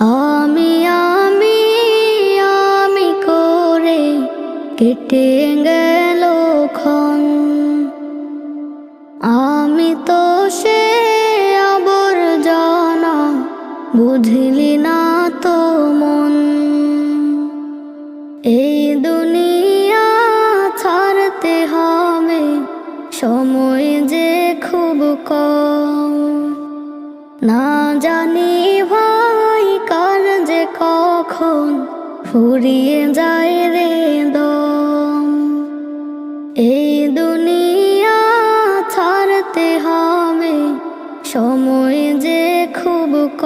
আমি আমি আমি করে কেটে গেল ক্ষণ। আমি তো সে আবর্জনা, বুঝলি না তো মন। এই দুনিয়া ছাড়তে হবে, সময় যে খুব কম। না জানি ভাই কার যে কখন ফুরিয়ে যায় রে দম।